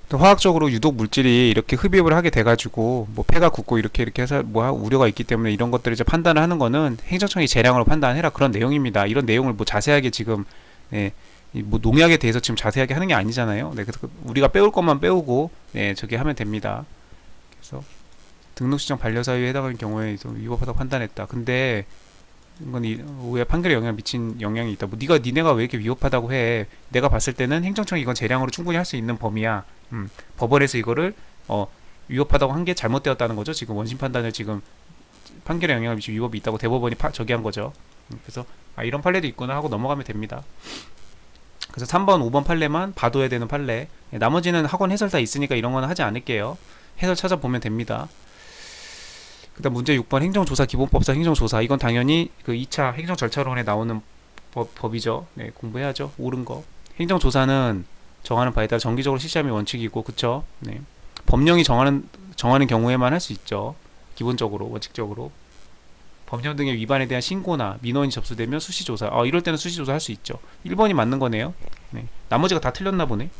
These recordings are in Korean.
또 화학적으로 유독 물질이 이렇게 흡입을 하게 돼가지고 뭐 폐가 굳고 이렇게 해서 뭐 우려가 있기 때문에 이런 것들을 이제 판단을 하는 거는 행정청이 재량으로 판단해라 그런 내용입니다. 이런 내용을 뭐 자세하게 지금 네, 뭐 농약에 대해서 지금 자세하게 하는 게 아니잖아요. 네, 그래서 우리가 빼올 것만 빼오고 네, 저기 하면 됩니다. 그래서 등록시장 반려사유에 해당하는 경우에 위법하다고 판단했다. 근데 이건 왜 판결에 영향을 미친 영향이 있다. 뭐 니네가 왜 이렇게 위법하다고 해? 내가 봤을 때는 행정청이 이건 재량으로 충분히 할 수 있는 범위야. 법원에서 이거를 위법하다고 한 게 잘못되었다는 거죠. 지금 원심 판단을 지금 판결에 영향을 미친 위법이 있다고 대법원이 저기 한 거죠. 그래서 이런 판례도 있구나 하고 넘어가면 됩니다. 그래서 3번, 5번 판례만 봐둬야 되는 판례. 나머지는 학원 해설 다 있으니까 이런 거는 하지 않을게요. 해설 찾아보면 됩니다. 그다음 문제 6번 행정조사 기본법상 행정조사 이건 당연히 그 2차 행정절차론에 나오는 법이죠. 네, 공부해야죠. 옳은 거. 행정조사는 정하는 바에 따라 정기적으로 실시함이 원칙이고 그쵸? 네. 법령이 정하는 경우에만 할 수 있죠. 기본적으로 원칙적으로 법령 등의 위반에 대한 신고나 민원이 접수되면 수시조사. 이럴 때는 수시조사 할 수 있죠. 1번이 맞는 거네요. 네. 나머지가 다 틀렸나 보네.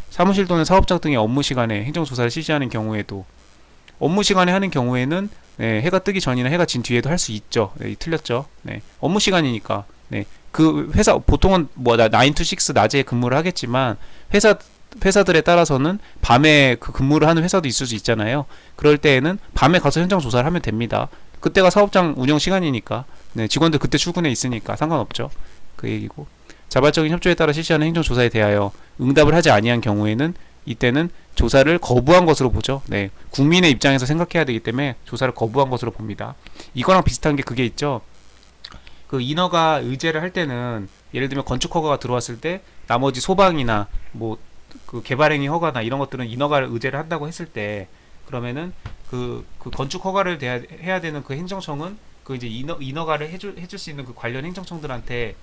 사무실 또는 사업장 등의 업무 시간에 행정조사를 실시하는 경우에도 업무 시간에 하는 경우에는 네, 해가 뜨기 전이나 해가 진 뒤에도 할 수 있죠. 네, 틀렸죠. 네, 업무 시간이니까. 네, 그 회사 보통은 뭐 9 to 6 낮에 근무를 하겠지만 회사들에 따라서는 밤에 그 근무를 하는 회사도 있을 수 있잖아요. 그럴 때에는 밤에 가서 현장 조사를 하면 됩니다. 그때가 사업장 운영 시간이니까. 네, 직원들 그때 출근해 있으니까 상관없죠. 그 얘기고. 자발적인 협조에 따라 실시하는 행정조사에 대하여 응답을 하지 아니한 경우에는 이때는 조사를 거부한 것으로 보죠. 네, 국민의 입장에서 생각해야 되기 때문에 조사를 거부한 것으로 봅니다. 이거랑 비슷한 게 그게 있죠. 그 인허가 의제를 할 때는 예를 들면 건축 허가가 들어왔을 때 나머지 소방이나 뭐 그 개발행위 허가나 이런 것들은 인허가를 의제를 한다고 했을 때 그러면은 그 건축 허가를 해야 되는 그 행정청은 그 이제 인허가를 해줄 수 있는 그 관련 행정청들한테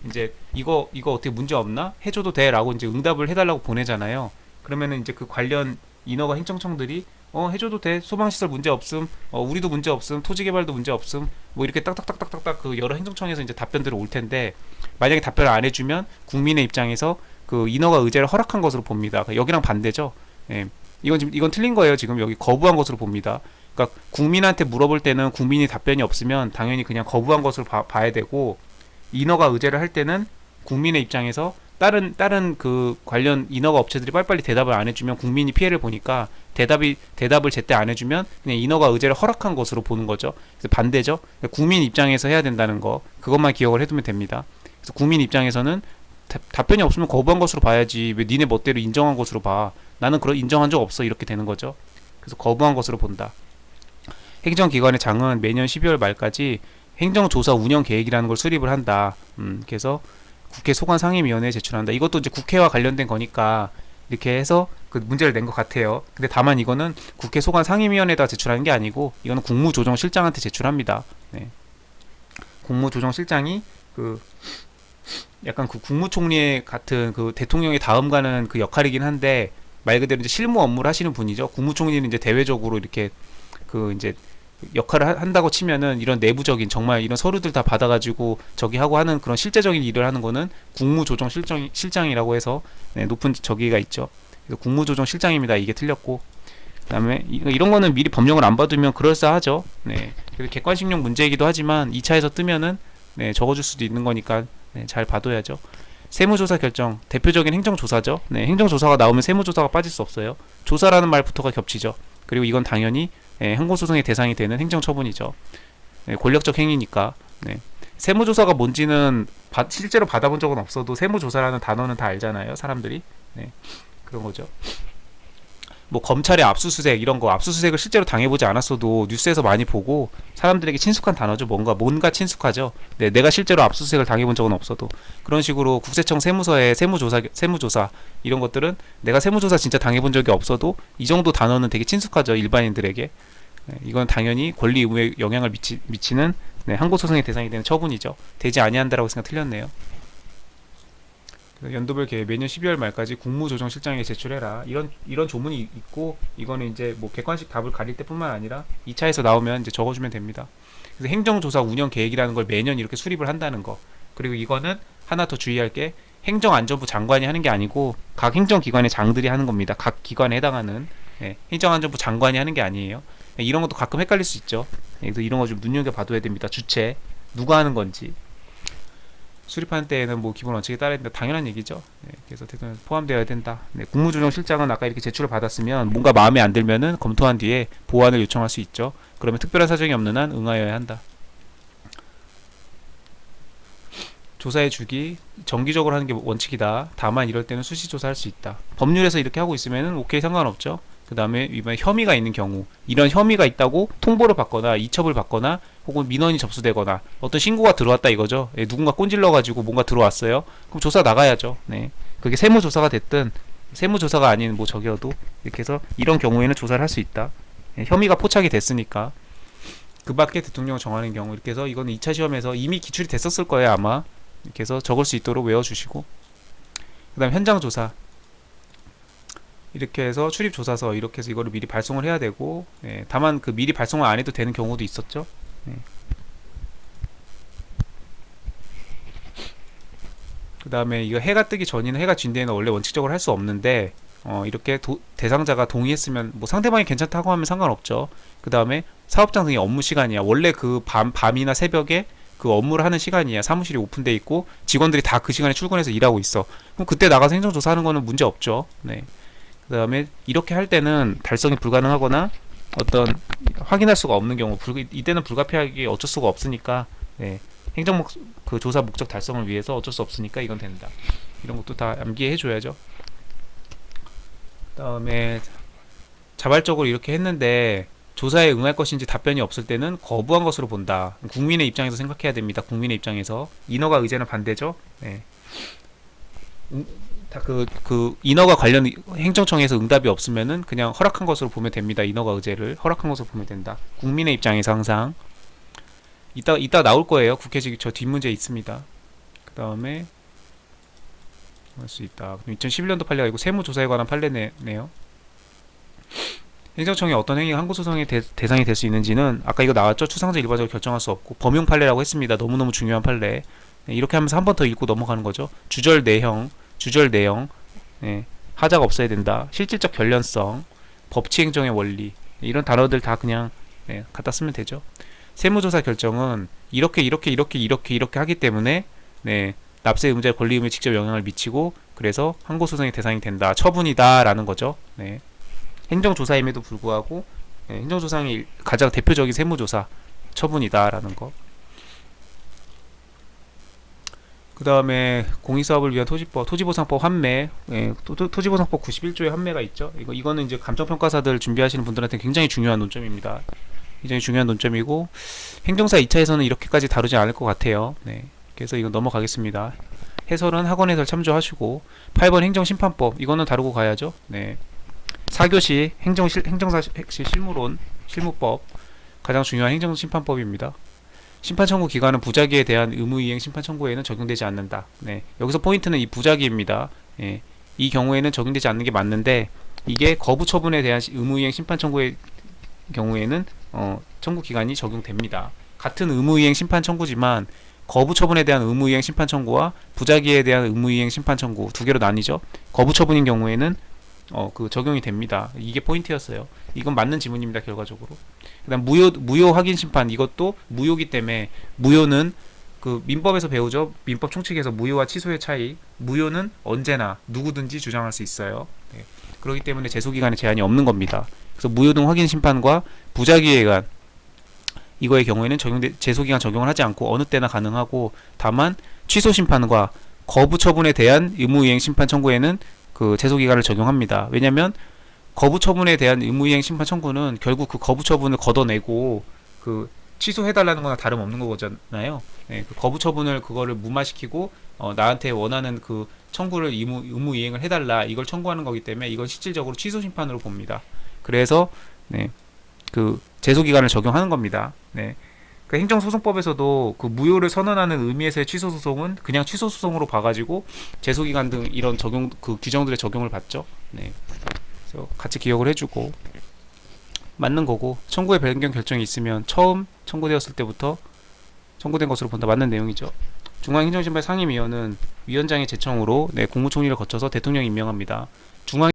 이제 이거 어떻게 문제 없나 해줘도 돼라고 이제 응답을 해달라고 보내잖아요. 그러면은 이제 그 관련 인허가 행정청들이 해줘도 돼 소방시설 문제 없음 우리도 문제 없음 토지개발도 문제 없음 뭐 이렇게 딱딱딱딱딱딱 그 여러 행정청에서 이제 답변들이 올 텐데 만약에 답변을 안 해주면 국민의 입장에서 그 인허가 의제를 허락한 것으로 봅니다. 여기랑 반대죠. 예. 이건 틀린 거예요. 지금 여기 거부한 것으로 봅니다. 그러니까 국민한테 물어볼 때는 국민이 답변이 없으면 당연히 그냥 거부한 것으로 봐야 되고 인허가 의제를 할 때는 국민의 입장에서 다른 그 관련 인허가 업체들이 빨리빨리 대답을 안 해주면 국민이 피해를 보니까 대답을 제때 안 해주면 그냥 인허가 의제를 허락한 것으로 보는 거죠. 그래서 반대죠. 그러니까 국민 입장에서 해야 된다는 거 그것만 기억을 해두면 됩니다. 그래서 국민 입장에서는 답변이 없으면 거부한 것으로 봐야지 왜 니네 멋대로 인정한 것으로 봐. 나는 그런 인정한 적 없어 이렇게 되는 거죠. 그래서 거부한 것으로 본다. 행정기관의 장은 매년 12월 말까지 행정조사 운영 계획이라는 걸 수립을 한다. 그래서 국회 소관상임위원회에 제출한다. 이것도 이제 국회와 관련된 거니까 이렇게 해서 그 문제를 낸 것 같아요. 근데 다만 이거는 국회 소관상임위원회에다 제출하는 게 아니고 이거는 국무조정실장한테 제출합니다. 네. 국무조정실장이 그 약간 그 국무총리 같은 그 대통령의 다음 가는 그 역할이긴 한데 말 그대로 이제 실무 업무를 하시는 분이죠. 국무총리는 이제 대외적으로 이렇게 그 이제 역할을 한다고 치면은 이런 내부적인 정말 이런 서류들 다 받아가지고 저기 하고 하는 그런 실제적인 일을 하는 거는 국무조정실장이라고 해서 네, 높은 저기가 있죠. 그래서 국무조정실장입니다. 이게 틀렸고 그다음에 이런 거는 미리 법령을 안 받으면 그럴싸하죠. 네, 그래서 객관식용 문제이기도 하지만 2차에서 뜨면은 네, 적어줄 수도 있는 거니까 네, 잘 봐둬야죠. 세무조사 결정 대표적인 행정조사죠. 네, 행정조사가 나오면 세무조사가 빠질 수 없어요. 조사라는 말부터가 겹치죠. 그리고 이건 당연히 항고소송의 대상이 되는 행정처분이죠. 네, 권력적 행위니까. 네. 세무조사가 뭔지는 실제로 받아본 적은 없어도 세무조사라는 단어는 다 알잖아요. 사람들이. 네, 그런 거죠. 뭐 검찰의 압수수색 이런 거 압수수색을 실제로 당해보지 않았어도 뉴스에서 많이 보고 사람들에게 친숙한 단어죠. 뭔가 친숙하죠. 네, 내가 실제로 압수수색을 당해본 적은 없어도 그런 식으로 국세청 세무서의 세무조사 이런 것들은 내가 세무조사 진짜 당해본 적이 없어도 이 정도 단어는 되게 친숙하죠. 일반인들에게. 네, 이건 당연히 권리 의무에 영향을 미치는 네, 항고소송의 대상이 되는 처분이죠. 되지 아니한다라고 생각 틀렸네요. 연도별 계획 매년 12월 말까지 국무조정실장에 제출해라. 이런 조문이 있고 이거는 이제 뭐 객관식 답을 가릴 때뿐만 아니라 2차에서 나오면 이제 적어주면 됩니다. 그래서 행정조사 운영 계획이라는 걸 매년 이렇게 수립을 한다는 거. 그리고 이거는 하나 더 주의할 게 행정안전부 장관이 하는 게 아니고 각 행정기관의 장들이 하는 겁니다. 각 기관에 해당하는 행정안전부 장관이 하는 게 아니에요. 이런 것도 가끔 헷갈릴 수 있죠. 그래서 이런 거 좀 눈여겨봐둬야 됩니다. 주체 누가 하는 건지. 수립하는 때에는 뭐 기본 원칙에 따라야 된다. 당연한 얘기죠. 그래서 대통령 포함되어야 된다. 국무조정실장은 아까 이렇게 제출을 받았으면 뭔가 마음에 안 들면은 검토한 뒤에 보완을 요청할 수 있죠. 그러면 특별한 사정이 없는 한 응하여야 한다. 조사의 주기 정기적으로 하는 게 원칙이다. 다만 이럴 때는 수시 조사할 수 있다. 법률에서 이렇게 하고 있으면은 오케이, 상관없죠. 그 다음에 이번에 혐의가 있는 경우, 이런 혐의가 있다고 통보를 받거나 이첩을 받거나 혹은 민원이 접수되거나 어떤 신고가 들어왔다 이거죠. 누군가 꼰질러 가지고 뭔가 들어왔어요. 그럼 조사 나가야죠. 그게 세무조사가 됐든 세무조사가 아닌 뭐 저기여도 이렇게 해서 이런 경우에는 조사를 할 수 있다. 혐의가 포착이 됐으니까. 그 밖에 대통령을 정하는 경우, 이렇게 해서 이거는 2차 시험에서 이미 기출이 됐었을 거예요 아마. 이렇게 해서 적을 수 있도록 외워주시고, 그 다음 현장조사, 이렇게 해서 출입조사서, 이렇게 해서 이거를 미리 발송을 해야 되고, 다만 그 미리 발송을 안 해도 되는 경우도 있었죠. 그 다음에 이거 해가 뜨기 전이나 해가 진 뒤에는 원래 원칙적으로 할 수 없는데, 이렇게 대상자가 동의했으면 뭐 상대방이 괜찮다고 하면 상관없죠. 그 다음에 사업장 등의 업무 시간이야. 원래 그 밤이나 새벽에 그 업무를 하는 시간이야. 사무실이 오픈돼 있고 직원들이 다 그 시간에 출근해서 일하고 있어. 그럼 그때 나가서 행정조사하는 거는 문제 없죠. 그 다음에 이렇게 할 때는 달성이 불가능하거나 어떤 확인할 수가 없는 경우, 이때는 불가피하게 어쩔 수가 없으니까, 그 조사 목적 달성을 위해서 어쩔 수 없으니까 이건 된다. 이런 것도 다 암기해 줘야죠. 그 다음에 자발적으로 이렇게 했는데 조사에 응할 것인지 답변이 없을 때는 거부한 것으로 본다. 국민의 입장에서 생각해야 됩니다. 국민의 입장에서 인허가 의제는 반대죠. 인허가 관련 행정청에서 응답이 없으면은 그냥 허락한 것으로 보면 됩니다. 인허가 의제를 허락한 것으로 보면 된다. 국민의 입장에서 항상. 이따 나올 거예요. 국회직 저 뒷문제 있습니다. 그 다음에 할 수 있다. 2011년도 판례가 아니고 세무조사에 관한 판례네요. 행정청이 어떤 행위가 항고소송의 대상이 될 수 있는지는 아까 이거 나왔죠. 추상적 일반적으로 결정할 수 없고 범용 판례라고 했습니다. 너무너무 중요한 판례. 이렇게 하면서 한 번 더 읽고 넘어가는 거죠. 주절 내용, 하자가 없어야 된다. 실질적 결련성, 법치행정의 원리, 이런 단어들 다 그냥 갖다 쓰면 되죠. 세무조사 결정은 이렇게 하기 때문에 납세 의무자의 권리 의무에 직접 영향을 미치고 그래서 항고소송의 대상이 된다. 처분이다 라는 거죠. 행정조사임에도 불구하고 행정조사의 가장 대표적인 세무조사 처분이다 라는 거. 그 다음에 공익사업을 위한 토지법, 토지보상법 환매, 토지보상법 91조의 환매가 있죠. 이거는 이제 감정평가사들 준비하시는 분들한테 굉장히 중요한 논점입니다. 굉장히 중요한 논점이고 행정사 2차에서는 이렇게까지 다루지 않을 것 같아요. 그래서 이거 넘어가겠습니다. 해설은 학원 해설 참조하시고 8번 행정심판법 이거는 다루고 가야죠. 4교시 행정사 실무론 실무법 가장 중요한 행정심판법입니다. 심판청구 기관은 부작위에 대한 의무이행 심판청구에는 적용되지 않는다. 여기서 포인트는 이 부작위입니다. 이 경우에는 적용되지 않는 게 맞는데 이게 거부처분에 대한 의무이행 심판청구의 경우에는 청구 기간이 적용됩니다. 같은 의무이행 심판청구지만 거부처분에 대한 의무이행 심판청구와 부작위에 대한 의무이행 심판청구 두 개로 나뉘죠. 거부처분인 경우에는 그 적용이 됩니다. 이게 포인트였어요. 이건 맞는 지문입니다. 결과적으로. 그다음 무효 확인 심판 이것도 무효기 때문에 무효는 그 민법에서 배우죠. 민법 총칙에서 무효와 취소의 차이. 무효는 언제나 누구든지 주장할 수 있어요. 그렇기 때문에 제소 기간에 제한이 없는 겁니다. 그래서 무효 등 확인 심판과 부작위에 의한 이거의 경우에는 제소 기간 적용을 하지 않고 어느 때나 가능하고 다만 취소 심판과 거부 처분에 대한 의무이행 심판 청구에는 그 제소기간을 적용합니다. 왜냐하면 거부처분에 대한 의무이행 심판 청구는 결국 그 거부처분을 걷어내고 그 취소해달라는 거나 다름없는 거잖아요. 그 거부처분을 그거를 무마시키고 나한테 원하는 그 청구를 의무이행을 해달라 이걸 청구하는 거기 때문에 이건 실질적으로 취소 심판으로 봅니다. 그래서 그 제소기간을 적용하는 겁니다. 그 행정소송법에서도 그 무효를 선언하는 의미에서의 취소소송은 그냥 취소소송으로 봐가지고 제소기간 등 이런 적용 그 규정들의 적용을 받죠. 그래서 같이 기억을 해주고 맞는 거고 청구의 변경 결정이 있으면 처음 청구되었을 때부터 청구된 것으로 본다. 맞는 내용이죠. 중앙행정심발 상임위원은 위원장의 제청으로 국무총리를 거쳐서 대통령이 임명합니다. 중앙